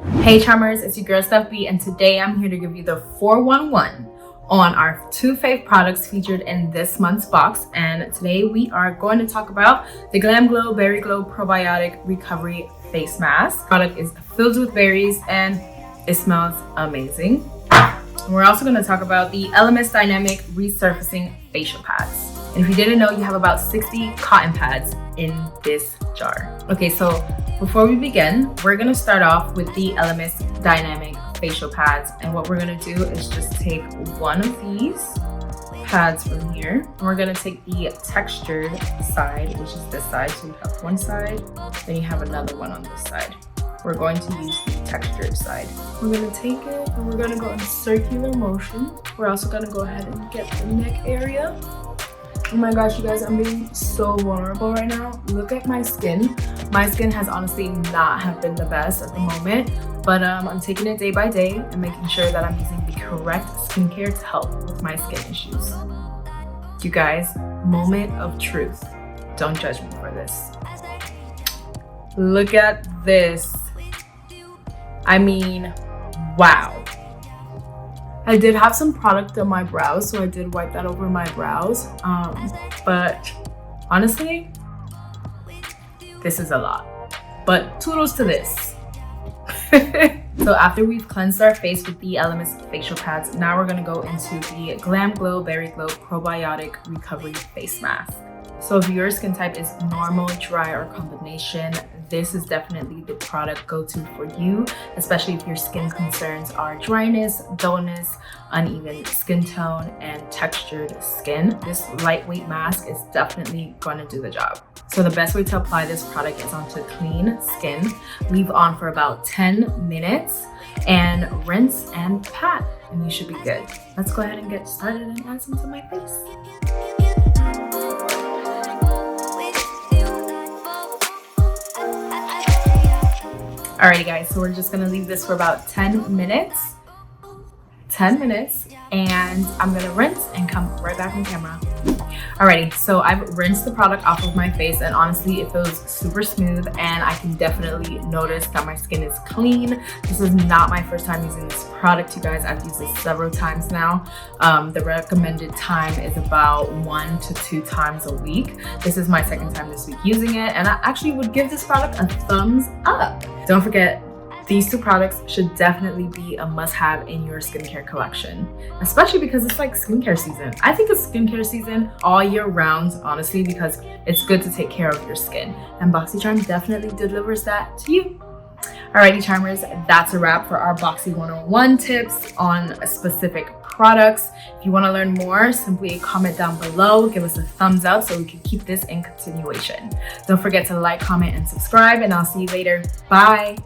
Hey Charmers, it's your girl Steph B, and today I'm here to give you the 411 on our 2 fave products featured in this month's box. And today we are going to talk about the Glam BerryGlow Probiotic Recovery Face Mask. The product is filled with berries and it smells amazing. And we're also going to talk about the Elemis Dynamic Resurfacing Facial Pads. And if you didn't know, you have about 60 cotton pads in this jar. Okay, so before we begin, we're gonna start off with the Elemis Dynamic Facial Pads. And what we're gonna do is just take one of these pads from here. And we're gonna take the textured side, which is this side. So you have one side, then you have another one on this side. We're going to use the textured side. We're gonna take it and we're gonna go in circular motion. We're also gonna go ahead and get the neck area. Oh my gosh, you guys, I'm being so vulnerable right now. Look at my skin. My skin has honestly not have been the best at the moment, but I'm taking it day by day and making sure that I'm using the correct skincare to help with my skin issues. You guys, moment of truth. Don't judge me for this. Look at this. I mean, wow. I did have some product on my brows, so I did wipe that over my brows. But honestly, this is a lot. But toodles to this. So after we've cleansed our face with the Elemis facial pads, now we're gonna go into the Glam BerryGlow Probiotic Recovery Face Mask. So if your skin type is normal, dry, or combination, this is definitely the product go-to for you, especially if your skin concerns are dryness, dullness, uneven skin tone, and textured skin. This lightweight mask is definitely going to do the job. So the best way to apply this product is onto clean skin. Leave on for about 10 minutes and rinse and pat, and you should be good. Let's go ahead and get started and add some to my face. Alrighty guys, so we're just gonna leave this for about 10 minutes. 10 minutes, and I'm gonna rinse and come right back on camera. Alrighty, so I've rinsed the product off of my face, and honestly it feels super smooth, and I can definitely notice that my skin is clean. This is not my first time using this product, you guys. I've used this several times now. The recommended time is about 1 to 2 times a week. This is my second time this week using it, and I actually would give this product a thumbs up. Don't forget, these 2 products should definitely be a must-have in your skincare collection, especially because it's like skincare season. I think it's skincare season all year round, honestly, because it's good to take care of your skin. And BoxyCharm definitely delivers that to you. Alrighty, Charmers, that's a wrap for our Boxy 101 tips on specific products. If you want to learn more, simply comment down below, give us a thumbs up so we can keep this in continuation. Don't forget to like, comment, and subscribe, and I'll see you later. Bye.